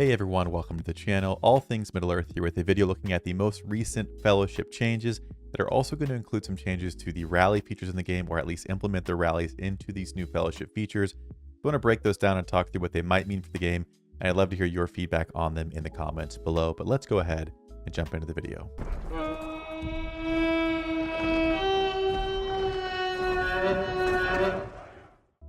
Hey everyone, welcome to the channel. All things Middle-earth here with a video looking at the most recent Fellowship changes that are also going to include some changes to the rally features in the game, or at least implement the rallies into these new Fellowship features. I want to break those down and talk through what they might mean for the game, and I'd love to hear your feedback on them in the comments below. But let's go ahead and jump into the video.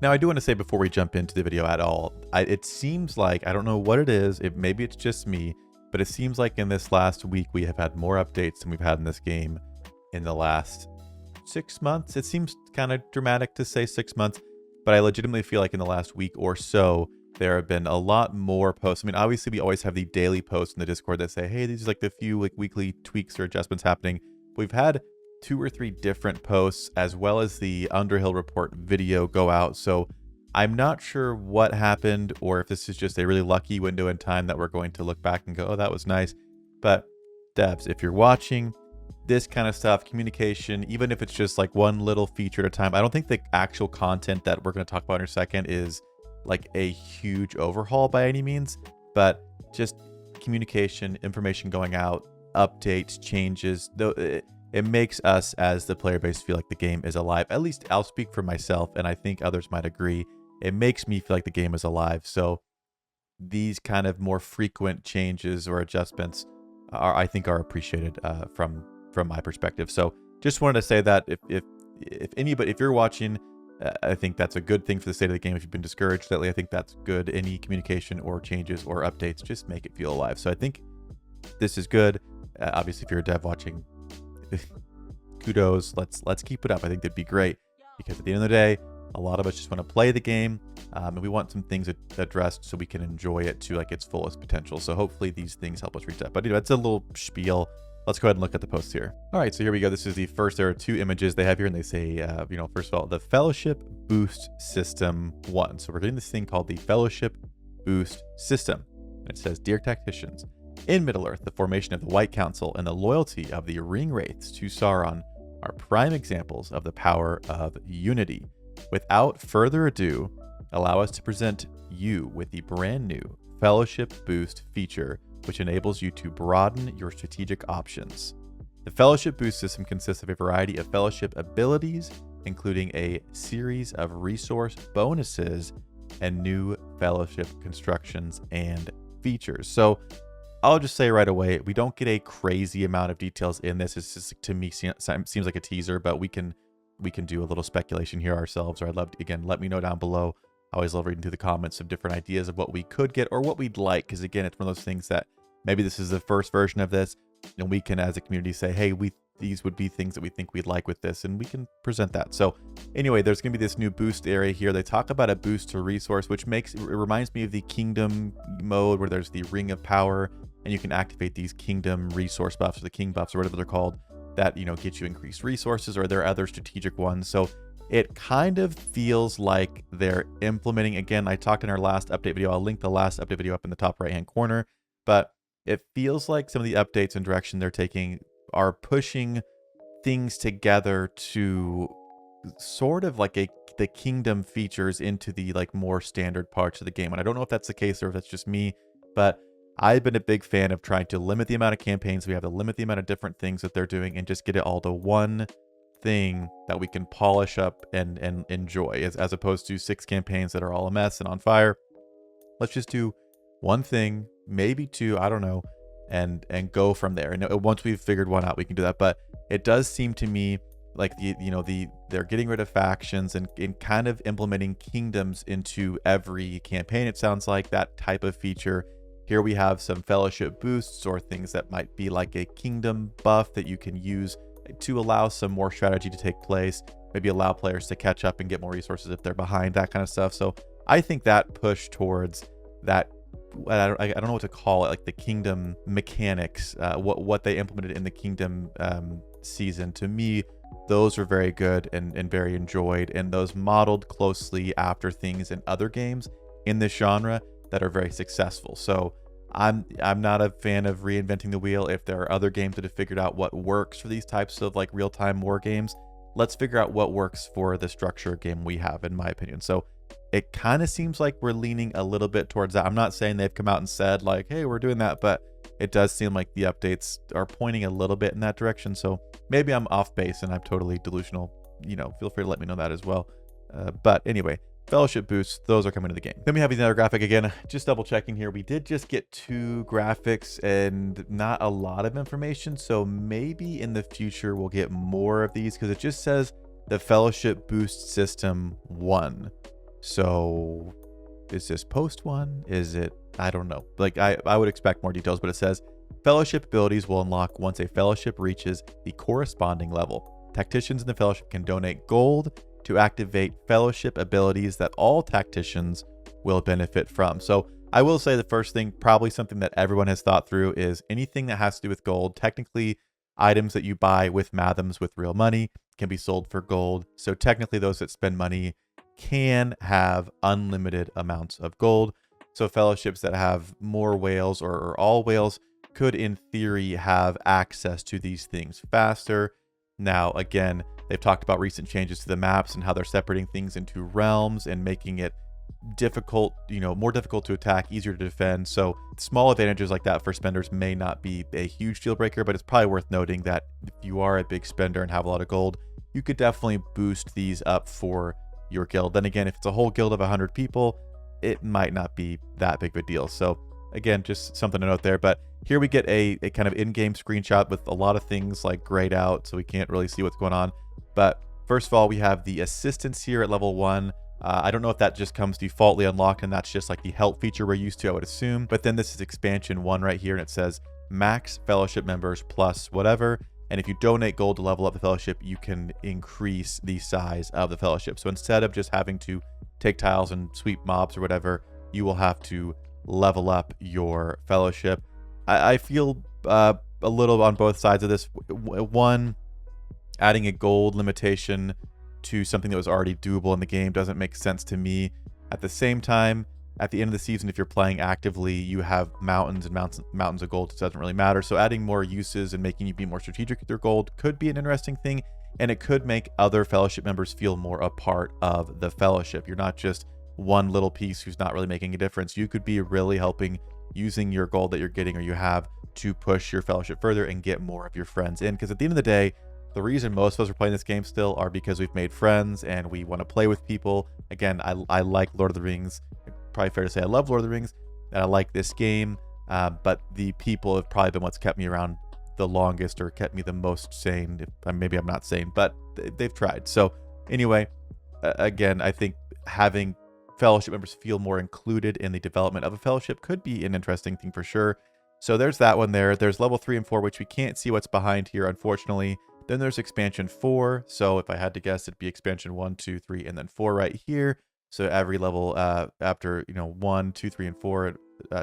Now, I do want to say before we jump into the video at all, it seems like, I don't know what it is, maybe it's just me, but it seems like in this last week we have had more updates than we've had in this game in the last 6 months. It seems kind of dramatic to say 6 months, but I legitimately feel like in the last week or so, there have been a lot more posts. I mean, obviously we always have the daily posts in the Discord that say, hey, these are like the few like weekly tweaks or adjustments happening. We've had 2 or 3 different posts, as well as the Underhill report video go out. So I'm not sure what happened, or if this is just a really lucky window in time that we're going to look back and go, oh, that was nice. But devs, if you're watching this kind of stuff, communication, even if it's just like one little feature at a time, I don't think the actual content that we're going to talk about in a second is like a huge overhaul by any means, but just communication, information going out, updates, changes, though it makes us as the player base feel like the game is alive. At least I'll speak for myself, and I think others might agree. It makes me feel like the game is alive. So these kind of more frequent changes or adjustments I think are appreciated from my perspective. So just wanted to say that if you're watching, I think that's a good thing for the state of the game. If you've been discouraged lately, I think that's good. Any communication or changes or updates just make it feel alive. So I think this is good. Obviously, if you're a dev watching, kudos. Let's keep it up. I think that'd be great, because at the end of the day, a lot of us just want to play the game, and we want some things addressed so we can enjoy it to like its fullest potential. So hopefully these things help us reach that. But it's a little spiel. Let's go ahead and look at the posts here. All right, so here we go. This is the first. There are 2 images they have here, and they say, first of all, the Fellowship Boost System 1. So we're doing this thing called the Fellowship Boost System. And it says, Dear Tacticians, in Middle-earth, the formation of the White Council and the loyalty of the Ring Wraiths to Sauron are prime examples of the power of unity. Without further ado, allow us to present you with the brand new Fellowship Boost feature, which enables you to broaden your strategic options. The Fellowship Boost system consists of a variety of Fellowship abilities, including a series of resource bonuses and new Fellowship constructions and features. So I'll just say right away, we don't get a crazy amount of details in this. It's just, to me, seems like a teaser, but we can do a little speculation here ourselves. Or I'd love to, again, let me know down below. I always love reading through the comments of different ideas of what we could get or what we'd like, because again, it's one of those things that maybe this is the first version of this, and we can, as a community, say, hey, these would be things that we think we'd like with this, and we can present that. So anyway, there's going to be this new boost area here. They talk about a boost to resource, which it reminds me of the kingdom mode, where there's the Ring of Power, and you can activate these kingdom resource buffs, or the king buffs, or whatever they're called, that get you increased resources, or there are other strategic ones. So it kind of feels like they're implementing, again, I talked in our last update video, I'll link the last update video up in the top right hand corner, but it feels like some of the updates and direction they're taking are pushing things together to sort of like the kingdom features into the like more standard parts of the game. And I don't know if that's the case or if that's just me, but I've been a big fan of trying to limit the amount of campaigns. We have to limit the amount of different things that they're doing and just get it all to one thing that we can polish up and enjoy, as opposed to 6 campaigns that are all a mess and on fire. Let's just do one thing, maybe 2, I don't know, and go from there. And once we've figured one out, we can do that. But it does seem to me like they're getting rid of factions and kind of implementing kingdoms into every campaign. It sounds like that type of feature. Here we have some Fellowship boosts, or things that might be like a kingdom buff that you can use to allow some more strategy to take place, maybe allow players to catch up and get more resources if they're behind, that kind of stuff. So I think that push towards that, I don't know what to call it, like the kingdom mechanics, what they implemented in the kingdom season, to me, those are very good and very enjoyed, and those modeled closely after things in other games in this genre that are very successful. So I'm not a fan of reinventing the wheel. If there are other games that have figured out what works for these types of like real-time war games, let's figure out what works for the structure game we have, in my opinion. So it kind of seems like we're leaning a little bit towards that. I'm not saying they've come out and said like, hey, we're doing that, but it does seem like the updates are pointing a little bit in that direction. So maybe I'm off base and I'm totally delusional. Feel free to let me know that as well. But anyway, fellowship boosts, those are coming to the game. Then we have another graphic again, just double checking here. We did just get 2 graphics and not a lot of information. So maybe in the future we'll get more of these, because it just says the fellowship boost system 1. So is this post 1? Is it? I don't know. Like I would expect more details, but it says fellowship abilities will unlock once a fellowship reaches the corresponding level. Tacticians in the fellowship can donate gold to activate fellowship abilities that all tacticians will benefit from. So I will say the first thing, probably something that everyone has thought through, is anything that has to do with gold. Technically, items that you buy with Mathams with real money can be sold for gold. So technically those that spend money can have unlimited amounts of gold. So fellowships that have more whales or all whales could in theory have access to these things faster. Now, again, they've talked about recent changes to the maps and how they're separating things into realms and making it difficult, more difficult to attack, easier to defend. So small advantages like that for spenders may not be a huge deal breaker, but it's probably worth noting that if you are a big spender and have a lot of gold, you could definitely boost these up for your guild. Then again, if it's a whole guild of 100 people, it might not be that big of a deal. So again, just something to note there. But here we get a kind of in-game screenshot with a lot of things like grayed out, so we can't really see what's going on. But first of all, we have the assistance here at level 1. I don't know if that just comes defaultly unlocked and that's just like the help feature we're used to, I would assume. But then this is expansion 1 right here, and it says max fellowship members plus whatever. And if you donate gold to level up the fellowship, you can increase the size of the fellowship. So instead of just having to take tiles and sweep mobs or whatever, you will have to level up your fellowship. I feel a little on both sides of this. One, adding a gold limitation to something that was already doable in the game doesn't make sense to me. At the same time, at the end of the season, if you're playing actively, you have mountains and mountains of gold. It doesn't really matter. So adding more uses and making you be more strategic with your gold could be an interesting thing, and it could make other fellowship members feel more a part of the fellowship. You're not just one little piece who's not really making a difference. You could be really helping using your gold that you're getting or you have to push your fellowship further and get more of your friends in. Because at the end of the day, the reason most of us are playing this game still are because we've made friends and we want to play with people. Again, I like Lord of the Rings. Probably fair to say I love Lord of the Rings and I like this game, but the people have probably been what's kept me around the longest or kept me the most sane. Maybe I'm not sane, but they've tried. So anyway, again, I think having fellowship members feel more included in the development of a fellowship could be an interesting thing for sure. So there's that one there. There's level 3 and 4, which we can't see what's behind here, unfortunately. Then there's expansion 4. So if I had to guess, it'd be expansion 1, 2, 3, and then 4 right here. So every level after 1, 2, 3, and 4,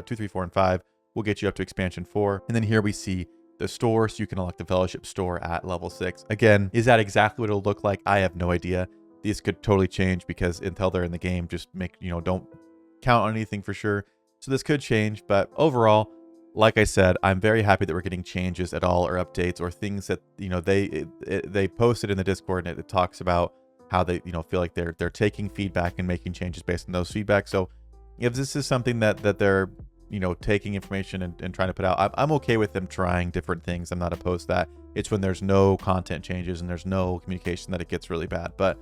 2, 3, 4, and 5 will get you up to expansion 4. And then here we see the store, so you can unlock the fellowship store at level 6. Again, is that exactly what it'll look like? I have no idea. These could totally change because until they're in the game, just don't count on anything for sure. So this could change, but overall, like I said, I'm very happy that we're getting changes at all or updates or things that they posted in the Discord, and it talks about how they feel like they're taking feedback and making changes based on those feedback. So if this is something that they're taking information and trying to put out, I'm okay with them trying different things. I'm not opposed to that. It's when there's no content changes and there's no communication that it gets really bad. But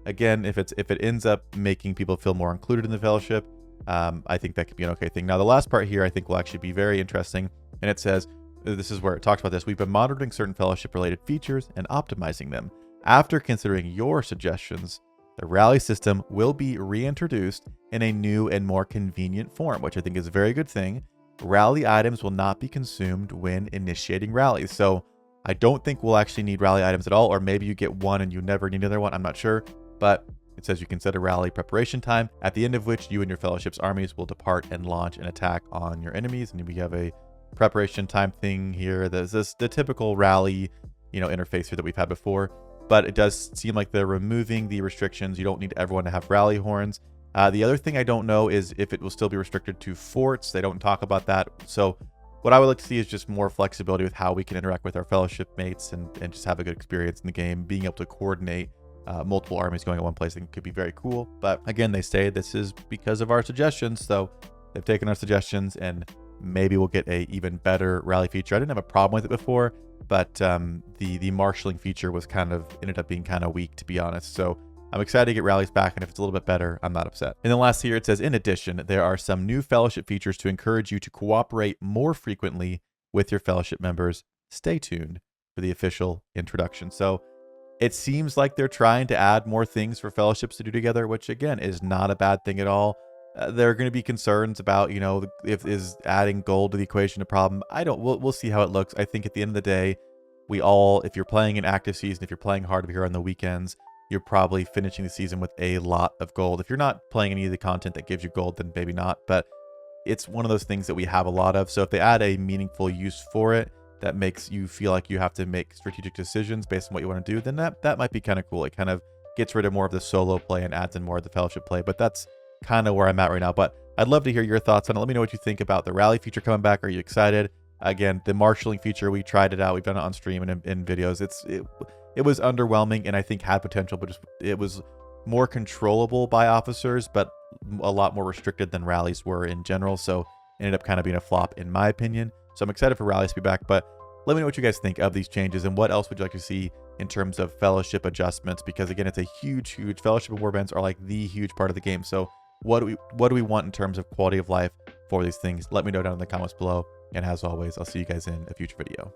again, if it ends up making people feel more included in the fellowship, I think that could be an okay thing. Now, the last part here I think will actually be very interesting, and it says, this is where it talks about this. We've been monitoring certain fellowship-related features and optimizing them. After considering your suggestions, the rally system will be reintroduced in a new and more convenient form, which I think is a very good thing. Rally items will not be consumed when initiating rallies. So I don't think we'll actually need rally items at all, or maybe you get one and you never need another one. I'm not sure, but it says you can set a rally preparation time, at the end of which you and your fellowship's armies will depart and launch an attack on your enemies. And we have a preparation time thing here. There's the typical rally, interface here that we've had before, but it does seem like they're removing the restrictions. You don't need everyone to have rally horns. The other thing I don't know is if it will still be restricted to forts. They don't talk about that. So what I would like to see is just more flexibility with how we can interact with our fellowship mates and just have a good experience in the game, being able to coordinate multiple armies going at one place. I think could be very cool. But again, they say this is because of our suggestions. So they've taken our suggestions, and maybe we'll get a even better rally feature. I didn't have a problem with it before, but the marshalling feature was ended up being kind of weak, to be honest. So I'm excited to get rallies back, and if it's a little bit better, I'm not upset. And then last here, it says, in addition, there are some new fellowship features to encourage you to cooperate more frequently with your fellowship members. Stay tuned for the official introduction. So it seems like they're trying to add more things for fellowships to do together, which again is not a bad thing at all. There are going to be concerns about, if is adding gold to the equation a problem. We'll see how it looks. I think at the end of the day, if you're playing an active season, if you're playing hard here on the weekends, you're probably finishing the season with a lot of gold. If you're not playing any of the content that gives you gold, then maybe not. But it's one of those things that we have a lot of. So if they add a meaningful use for it that makes you feel like you have to make strategic decisions based on what you want to do, then that might be kind of cool. It kind of gets rid of more of the solo play and adds in more of the fellowship play. But that's kind of where I'm at right now. But I'd love to hear your thoughts on it. Let me know what you think about the rally feature coming back. Are you excited? Again, the marshalling feature, we tried it out. We've done it on stream and in videos. It was underwhelming, and I think had potential, but it was more controllable by officers, but a lot more restricted than rallies were in general. So it ended up kind of being a flop in my opinion. So I'm excited for rallies to be back, but let me know what you guys think of these changes and what else would you like to see in terms of fellowship adjustments, because again, it's a huge fellowship and warbands are like the huge part of the game. So what do we want in terms of quality of life for these things? Let me know down in the comments below. And as always, I'll see you guys in a future video.